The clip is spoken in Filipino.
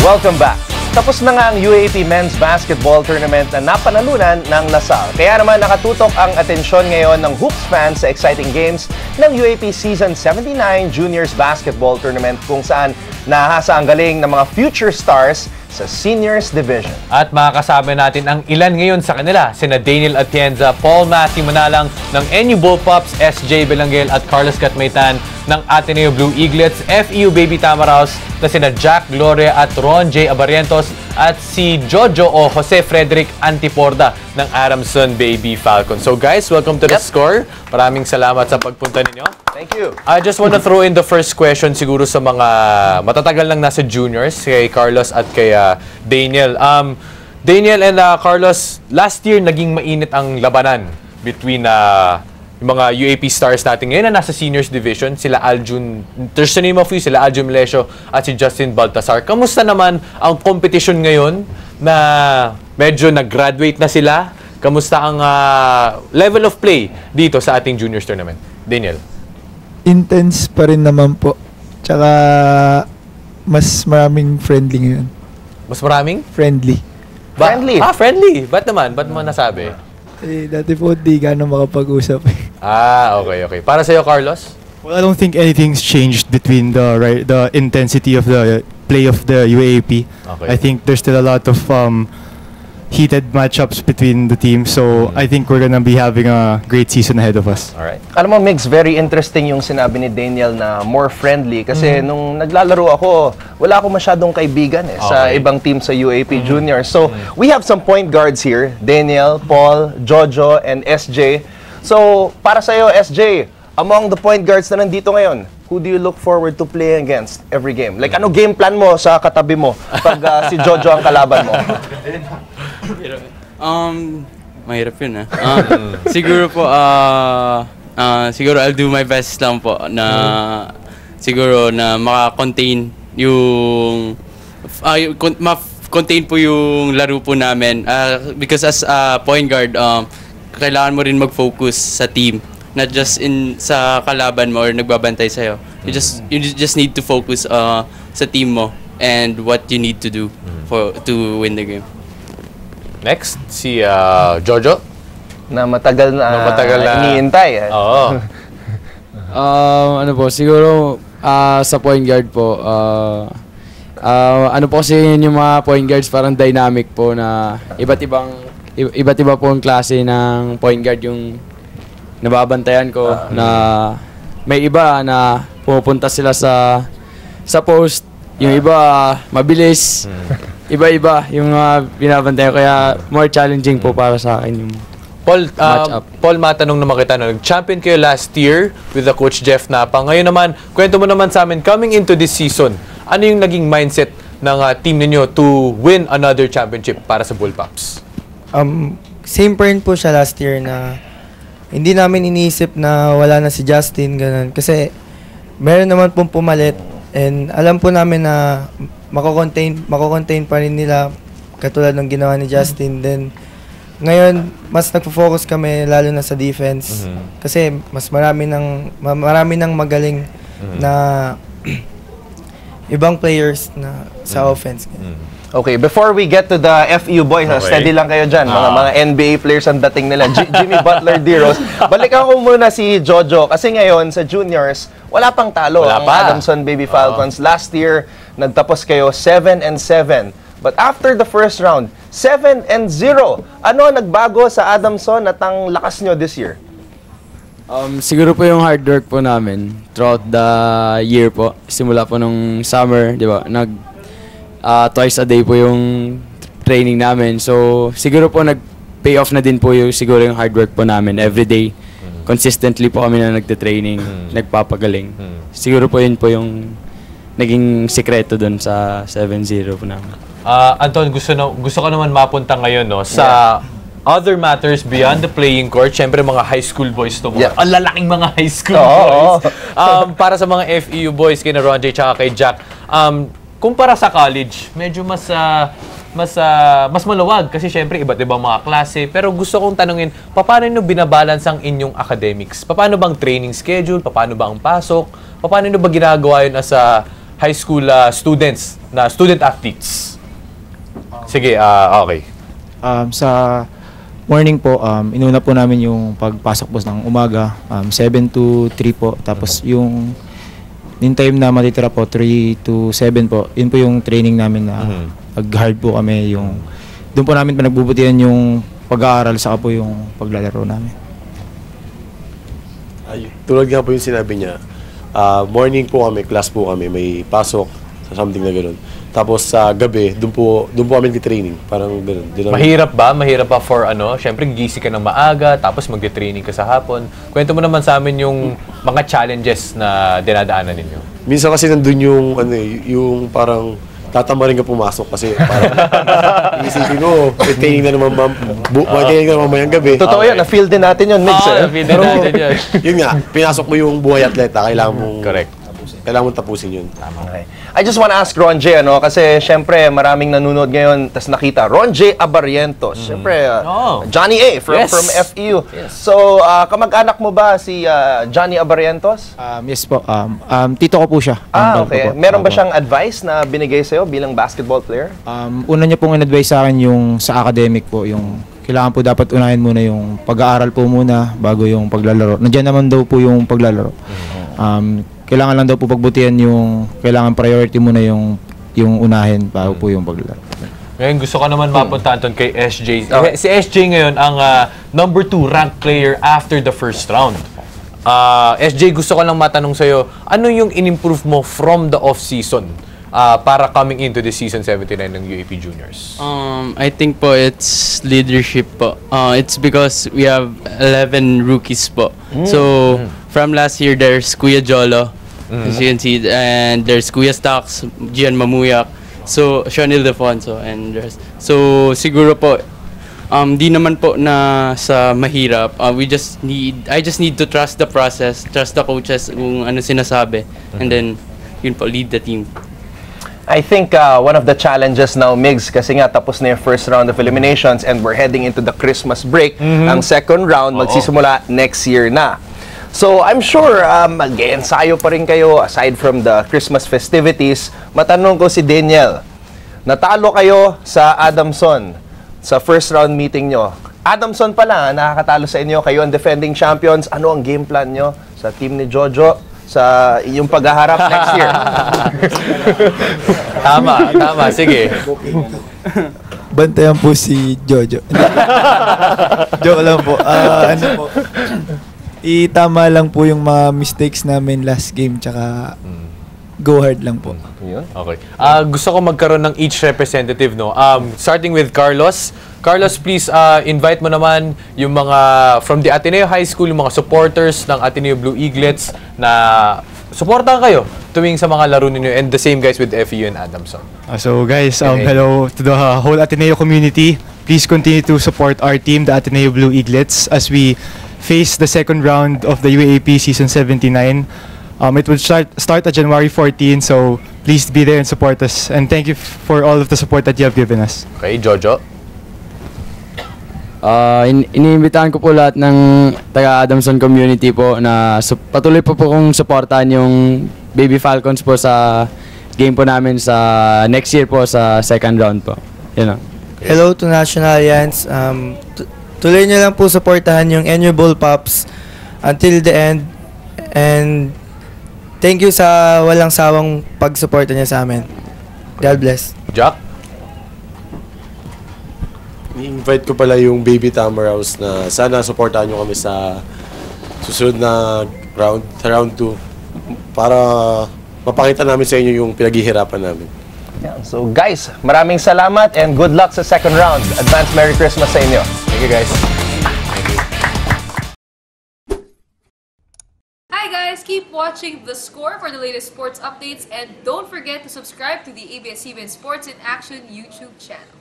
Welcome back. Tapos na nga ang UAAP Men's Basketball Tournament na napanalunan ng Lasal. Kaya naman nakatutok ang atensyon ngayon ng Hoops fans sa exciting games ng UAAP Season 79 Juniors Basketball Tournament kung saan nahasa ang galing ng mga future stars sa Seniors Division. At makakasama natin ang ilan ngayon sa kanila, sina Daniel Atienza, Paul Matthew Manalang ng NU Bullpups, SJ Belangel at Carlos Catmaytan ng Ateneo Blue Eaglets, FEU Baby Tamaraos na sina Jack Gloria at Ron J. Abarientos at si Jojo o Jose Frederick Antiporda ng Adamson Baby Falcons. So guys, welcome to The Score. Maraming salamat sa pagpunta ninyo. Thank you. I just want to throw in the first question siguro sa mga matatagal lang nasa juniors, kay Carlos at kay Daniel. Daniel and Carlos, last year naging mainit ang labanan between yung mga UAP stars natin ngayon na nasa seniors division, sila Aljun, there's the name of you, sila Aljun Melesio at si Justin Baltasar. Kamusta naman ang competition ngayon na medyo nag-graduate na sila? Kamusta ang level of play dito sa ating juniors tournament? Daniel? Intense pa rin naman po. Tsaka mas maraming friendly ngayon. Mas maraming? Friendly. Friendly? Friendly. Ba't naman? Ba't mo nasabi? Dati po di gano'ng makapag-usap. Okay. Para sa'yo, Carlos? Well, I don't think anything's changed between the intensity of the play of the UAAP. Okay. I think there's still a lot of heated matchups between the teams, so I think we're gonna be having a great season ahead of us. Alright. Alam mo, Migs, very interesting yung sinabi ni Daniel na more friendly kasi nung naglalaro ako, wala ako masyadong kaibigan sa ibang team sa UAP Junior. So, we have some point guards here, Daniel, Paul, Jojo, and SJ. So, para sa'yo, SJ, among the point guards na nandito ngayon, who do you look forward to playing against every game? Like, ano game plan mo sa katabi mo pag si Jojo ang kalaban mo? Mahirap yun siguro po, siguro I'll do my best lang po na siguro na maka-contain yung ma-contain po yung laro po namin because as point guard, kailangan mo rin mag-focus sa team, not just sa kalaban mo or nagbabantay sa'yo. You just need to focus sa team mo and what you need to do to win the game. Next, si Jojo. Na matagal na iniintay. Oo. Ano po, siguro sa point guard po, ano po kasi yung mga point guards parang dynamic po na iba't iba po ang klase ng point guard yung nababantayan ko na may iba na pumupunta sila sa post, yung iba mabilis. Iba-iba yung binabantayan, kaya more challenging po para sa akin yung matchup. Paul, matanong naman kita, nag-champion kayo last year with the coach Jeff Napa. Ngayon naman, kwento mo naman sa amin, coming into this season, ano yung naging mindset ng team ninyo to win another championship para sa Bullpups? Same pa rin po siya last year na hindi namin iniisip na wala na si Justin, ganun. Kasi meron naman pong pumalit and alam po namin na mako-contain pa rin nila katulad ng ginawa ni Justin. Then ngayon mas nagfo-focus kami lalo na sa defense kasi mas marami nang magaling na ibang players na sa offense. Okay, before we get to the FEU boys, steady lang kayo dyan. Mga NBA players ang dating nila. Jimmy Butler, D-Rose. Balikan ko muna si Jojo kasi ngayon sa juniors, wala pang talo ang Adamson Baby Falcons. Last year, nagtapos kayo 7-7. But after the first round, 7-0. Ano nagbago sa Adamson at ang lakas nyo this year? Siguro po yung hard work po namin throughout the year po. Simula po nung summer, di ba? Twice a day po yung training namin. So, siguro po nag-pay off na din po siguro yung hard work po namin every day. Consistently po kami na nagte-training, nagpapagaling. Siguro po yun po yung naging sikreto dun sa 7-0 po namin. Anton, gusto ko naman mapunta ngayon sa other matters beyond the playing court. Siyempre, mga high school boys to. Ang lalaking mga high school boys. Para sa mga FEU boys, kina Ron J. tsaka kay Jack, kumpara sa college, medyo mas maluwag kasi syempre iba't ibang mga klase. Pero gusto kong tanungin, paano nyo binabalance ang inyong academics? Paano bang training schedule? Paano ba ang pasok? Paano nyo ba ginagawa yun as high school students, na student athletes? Sige, okay. Sa morning po, inuna po namin yung pagpasok po ng umaga, 7 to 3 po. Tapos yung time na matitira po, 3 to 7 po, yun po yung training namin na pag-hard po kami. Doon po namin pinagbubutihan yung pag-aaral saka po yung paglalaro namin. Tulad nga po yung sinabi niya, morning po kami, class po kami, may pasok, something na gano'n. Tapos sa gabi, doon po kami nag-training, parang gano'n. Mahirap ba? Mahirap ba for Siyempre, gising ka ng maaga, tapos mag-training ka sa hapon. Kwento mo naman sa amin yung mga challenges na dinadaanan ninyo. Minsan kasi nandun yung parang tatama rin ka pumasok kasi parang isipin mo, training na naman mamayang gabi. Totoo yan, na-feel din natin yun, Migs. Na-feel din natin yun. Yun nga, pinasok mo yung buhay atleta, kailangan mong tapusin yun. Okay. I just want to ask Ron J, kasi syempre maraming nanonood ngayon, tas nakita, Ron J. Abarientos. Syempre, Johnny A. from FEU. Yes. So, kamag-anak mo ba si Johnny Abarientos? Yes po, tito ko po siya. Uncle ko Okay. po. Meron ba siyang advice na binigay sa'yo bilang basketball player? Una niya pong in-advise sa akin yung sa academic po, yung kailangan po dapat unahin muna yung pag-aaral po muna bago yung paglalaro. Nandiyan naman daw po yung paglalaro. Kailangan lang daw po pagbutihan yung kailangan priority muna yung unahin bago po yung paglalaro. Ngayon gusto ko naman mapunta Anton kay SJ. Si SJ ngayon ang number 2 ranked player after the first round. SJ, gusto ko lang matanong sa'yo, ano yung in-improve mo from the off-season para coming into the season 79 ng UAP Juniors? I think po it's leadership po. It's because we have 11 rookies po. So from last year there's Kuya Jolo, as you can see, and there's Kuya Stocks, Gian Mamuyak, so Sean Ildefonso, and there's so siguro po di naman po na sa mahirap. I just need to trust the process, trust the coaches kung ano sinasabi, and then yun po, lead the team. I think one of the challenges now, Migs, kasi nga tapos na yung first round of eliminations and we're heading into the Christmas break. Ang second round magsisimula next year na. So I'm sure mag-ensayo pa rin kayo aside from the Christmas festivities. Matanong ko si Daniel, natalo kayo sa Adamson sa first round meeting nyo. Adamson pala, nakakatalo sa inyo. Kayo ang defending champions. Ano ang game plan nyo sa team ni Jojo sa inyong paghaharap next year? Tama. Sige. Bantayan po si Jojo. Joke lang po. Itama lang po yung mga mistakes namin last game, tsaka go hard lang po. Okay. Gusto ko magkaroon ng each representative, no? Starting with Carlos. Carlos, please invite mo naman yung mga from the Ateneo High School, yung mga supporters ng Ateneo Blue Eaglets na supportan kayo tuwing sa mga laro ninyo, and the same guys with FEU and Adamson. So guys, hello to the whole Ateneo community. Please continue to support our team, the Ateneo Blue Eaglets, as we face the second round of the UAAP Season 79. It will start at January 14, so please be there and support us. And thank you for all of the support that you have given us. Okay, Jojo? Iniimbitahan ko po lahat ng taga-Adamson community po na patuloy po kong supportahan yung Baby Falcons po sa game po namin sa next year po sa second round po. Yun know. Hello to Nationalians. Tuloy nyo lang po supportahan yung NU Bull Pops until the end. And thank you sa walang sawang pagsuporta niya sa amin. God bless. Jack? I-invite ko pala yung Baby Tamaraws na sana supportahan nyo kami sa susunod na round 2 para mapakita namin sa inyo yung pinaghihirapan namin. Yeah. So guys, maraming salamat and good luck sa second round. Advance Merry Christmas sa inyo. Thank you, guys. Hi guys, keep watching The Score for the latest sports updates, and don't forget to subscribe to the ABS-CBN Sports in Action YouTube channel.